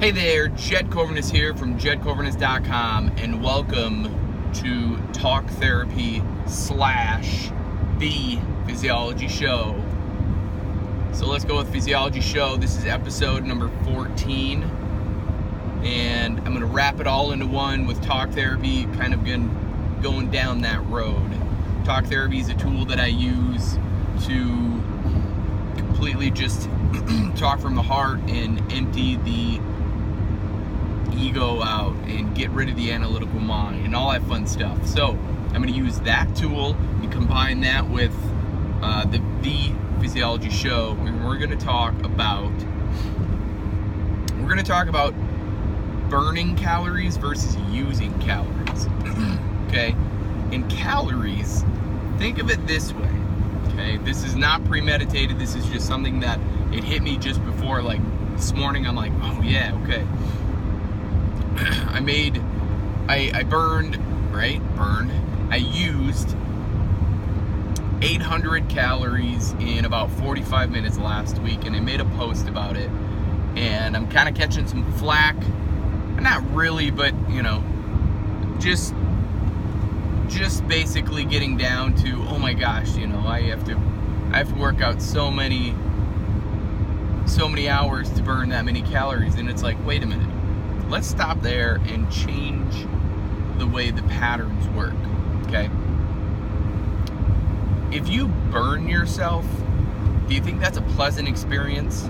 Hey there, Jed Corvinus here from jedcorvinus.com, and welcome to Talk Therapy / The Physiology Show. So let's go with Physiology Show. This is episode number 14, and I'm going to wrap it all into one with Talk Therapy, kind of going down that road. Talk Therapy is a tool that I use to completely just talk from the heart and empty the ego out and get rid of the analytical mind and all that fun stuff. So I'm going to use that tool and combine that with the Physiology Show, and we're going to talk about burning calories versus using calories. Okay, and calories, think of it this way. Okay, this is not premeditated. This is just something that it hit me just before, like this morning. I'm like, oh yeah, okay. I burned, I used 800 calories in about 45 minutes last week, and I made a post about it, and I'm kind of catching some flack. Not really, but just basically getting down to, oh my gosh, I have to work out so many hours to burn that many calories, and it's like, wait a minute. Let's stop there and change the way the patterns work, okay? If you burn yourself, do you think that's a pleasant experience?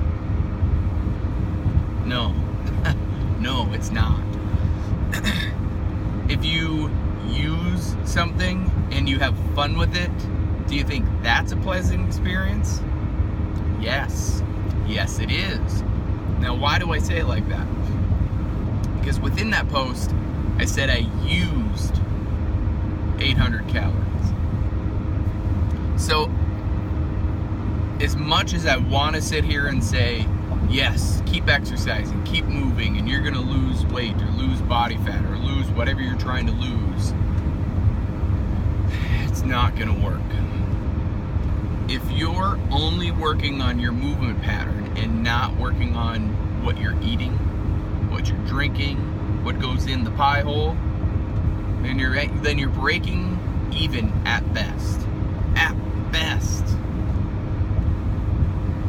No. No, it's not. If you use something and you have fun with it, do you think that's a pleasant experience? Yes. Yes, it is. Now, why do I say it like that? Because within that post, I said I used 800 calories. So, as much as I want to sit here and say, yes, keep exercising, keep moving, and you're going to lose weight or lose body fat or lose whatever you're trying to lose, it's not going to work. If you're only working on your movement pattern and not working on what you're eating, what you're drinking, what goes in the pie hole, then you're breaking even at best. At best.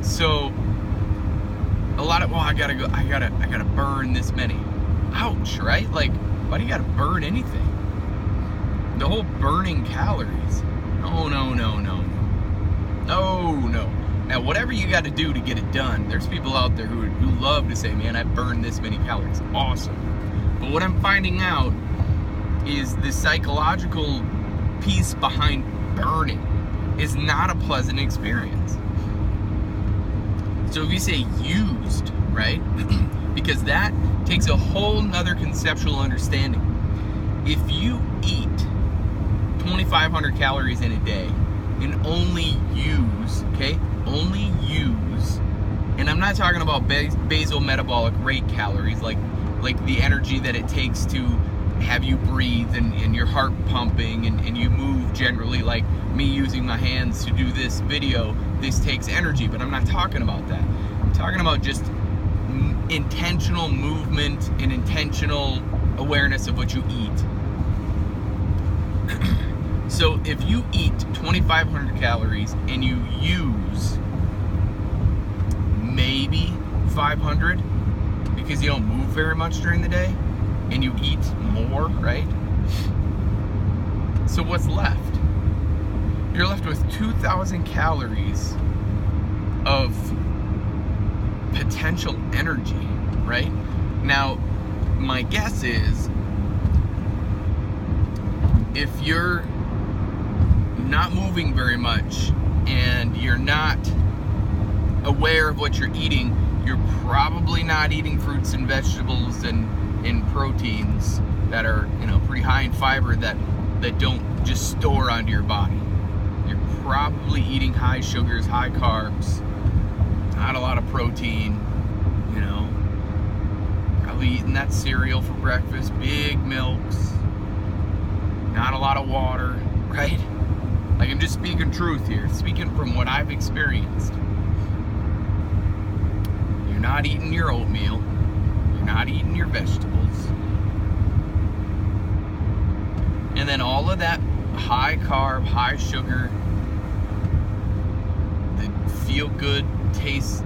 So I gotta burn this many. Ouch, right? Like, why do you gotta burn anything? The whole burning calories. No. Now, whatever you got to do to get it done, there's people out there who love to say, man, I burned this many calories. Awesome. But what I'm finding out is the psychological piece behind burning is not a pleasant experience. So if you say used, right? Because that takes a whole nother conceptual understanding. If you eat 2,500 calories in a day and only use, and I'm not talking about basal metabolic rate calories, like the energy that it takes to have you breathe and your heart pumping and you move generally, like me using my hands to do this video. This takes energy, but I'm not talking about that. I'm talking about just intentional movement and intentional awareness of what you eat. So if you eat 2,500 calories and you use maybe 500 because you don't move very much during the day and you eat more, right? So what's left? You're left with 2,000 calories of potential energy, right? Now, my guess is if you're not moving very much and you're not aware of what you're eating, you're probably not eating fruits and vegetables and proteins that are pretty high in fiber that don't just store onto your body. You're probably eating high sugars, high carbs, not a lot of protein, probably eating that cereal for breakfast, big milks, not a lot of water, right? Like, I'm just speaking truth here, speaking from what I've experienced. You're not eating your oatmeal. You're You're not eating your vegetables. And then all of that high carb, high sugar, the feel good taste,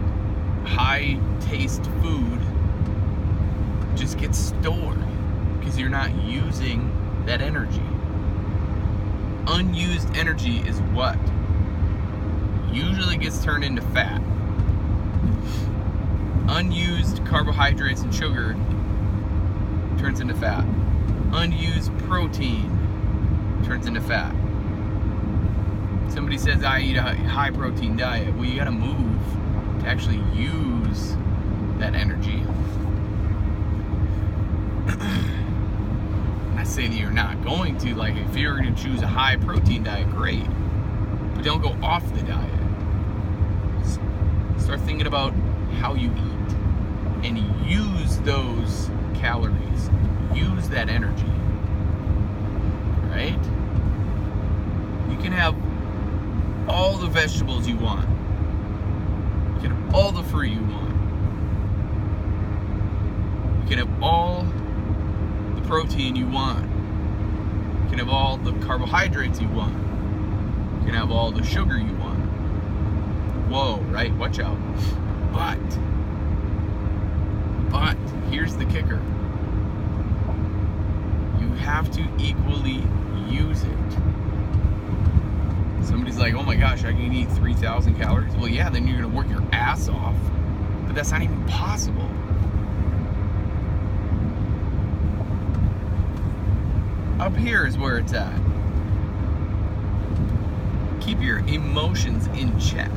high taste food just gets stored because you're not using that energy. Unused energy is what usually gets turned into fat. Unused carbohydrates and sugar turns into fat. Unused protein turns into fat. Somebody says, I eat a high protein diet. Well, you gotta move to actually use that energy. I say that you're not going to, like, if you're going to choose a high protein diet, great, but don't go off the diet. Start thinking about how you eat and use those calories, use that energy, right? You can have all the vegetables you want, you can have all the fruit you want, you can have all the protein you want, you can have all the carbohydrates you want, you can have all the sugar you want. Whoa, right? Watch out. But here's the kicker. You have to equally use it. Somebody's like, oh my gosh, I can eat 3,000 calories. Well, yeah, then you're gonna work your ass off, but that's not even possible. Up here is where it's at. Keep your emotions in check.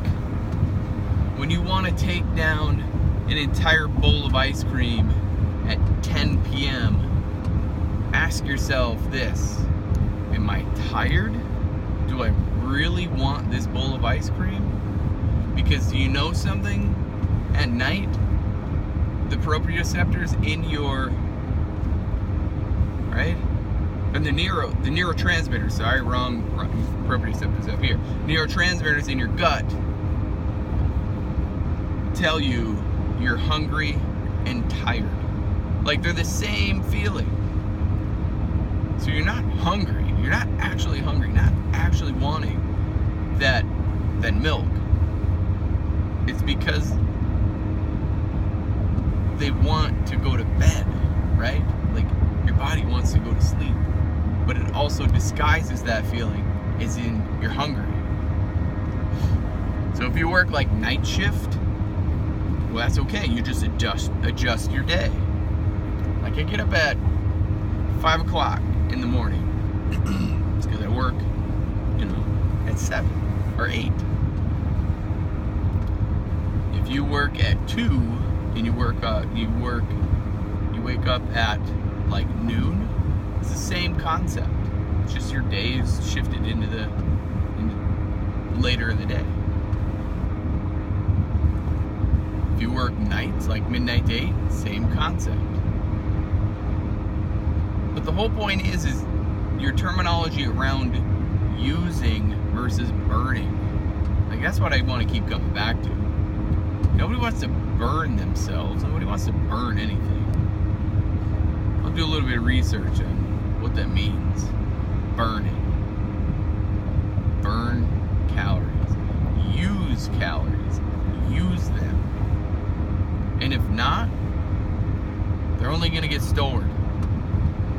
When you want to take down an entire bowl of ice cream at 10 p.m., ask yourself this: am I tired? Do I really want this bowl of ice cream? Because you know something? At night, the proprioceptors in your, right? And the neurotransmitters, sorry, wrong proprioceptors up here. Neurotransmitters in your gut tell you you're hungry and tired. Like, they're the same feeling. So you're not hungry. You're not actually hungry, not actually wanting that milk. It's because they want to go to bed, right? Like, your body wants to go to sleep. But it also disguises that feeling as in you're hungry. So if you work like night shift, well, that's okay. You just adjust your day. Like, I get up at 5 o'clock in the morning. It's because I work, at 7 or 8. If you work at 2 and you wake up at like noon, it's the same concept. It's just your days shifted into later in the day. If you work nights, like midnight to 8, same concept. But the whole point is your terminology around using versus burning. Like, that's what I want to keep coming back to. Nobody wants to burn themselves. Nobody wants to burn anything. I'll do a little bit of research on what that means. Burning. Burn calories. Use calories. Use them. And if not, they're only going to get stored.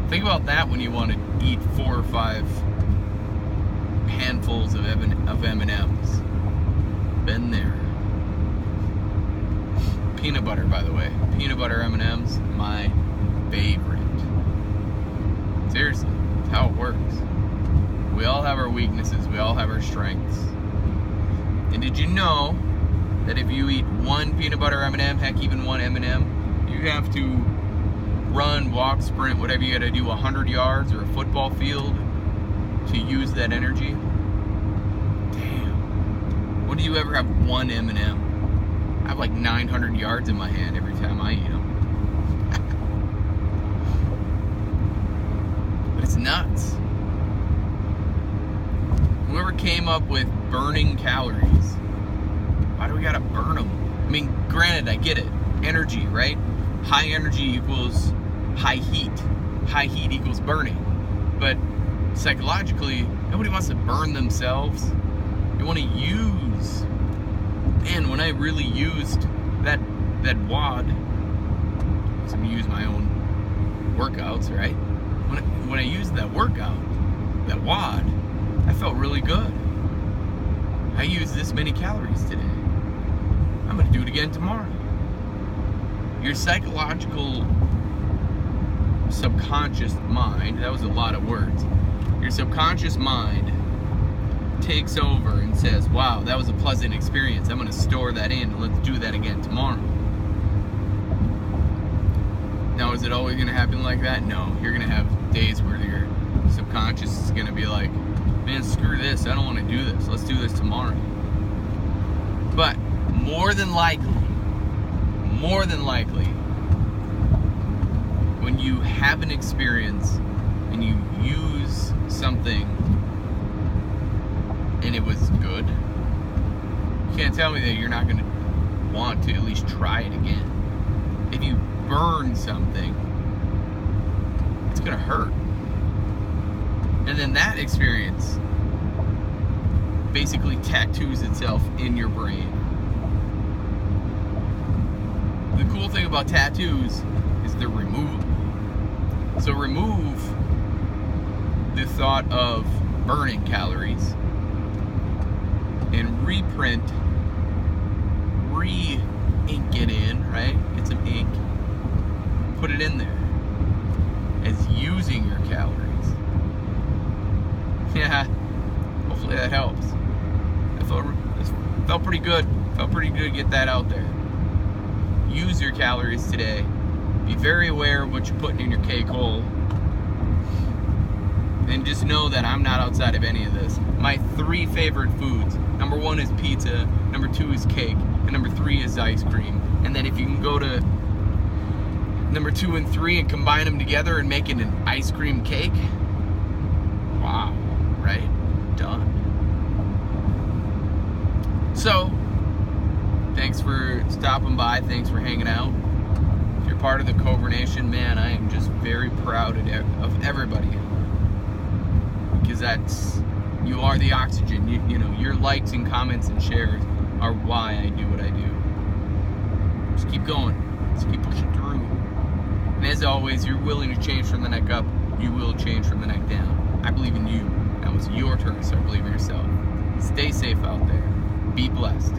Think about that when you want to eat 4 or 5 handfuls of M&Ms. Been there. Peanut butter, by the way. Peanut butter M&Ms, my favorite. Seriously, it's how it works. We all have our weaknesses. We all have our strengths. And did you know that if you eat 1 peanut butter M&M, heck, even 1 M&M, you have to run, walk, sprint, whatever you gotta do, 100 yards or a football field to use that energy? Damn. When do you ever have 1 M&M? I have like 900 yards in my hand every time I eat them. But it's nuts. Whoever came up with burning calories, why do we gotta burn them? I mean, granted, I get it. energy, right? High energy equals high heat. High heat equals burning. But psychologically, nobody wants to burn themselves. You want to use. And when I really used that WOD, so I'm gonna use my own workouts, right? When I used that workout, that WOD, I felt really good. I used this many calories today. I'm gonna do it again tomorrow. Your psychological subconscious mind, that was a lot of words. Your subconscious mind takes over and says, wow, that was a pleasant experience. I'm gonna store that in and let's do that again tomorrow. Now, is it always gonna happen like that? No, you're gonna have days where your subconscious is gonna be like, man, screw this, I don't wanna do this. Let's do this tomorrow. But more than likely, when you have an experience and you use something and it was good, you can't tell me that you're not going to want to at least try it again. If you burn something, it's going to hurt. And then that experience basically tattoos itself in your brain. The cool thing about tattoos is they're removable. So remove the thought of burning calories and reprint, re-ink it in, right? Get some ink, put it in there as using your calories. Yeah, hopefully that helps. It felt pretty good. Felt pretty good to get that out there. Use your calories today. Be very aware of what you're putting in your cake hole. And just know that I'm not outside of any of this. My 3 favorite foods. Number 1 is pizza. Number 2 is cake. And number 3 is ice cream. And then if you can go to number 2 and 3 and combine them together and make it an ice cream cake. Wow, right? Done. So, thanks for stopping by. Thanks for hanging out. If you're part of the Cobra Nation, man, I am just very proud of everybody. Because you are the oxygen. You know, your likes and comments and shares are why I do what I do. Just keep going. Just keep pushing through. And as always, you're willing to change from the neck up, you will change from the neck down. I believe in you. Now it's your turn to start believing in yourself. Stay safe out there. Be blessed.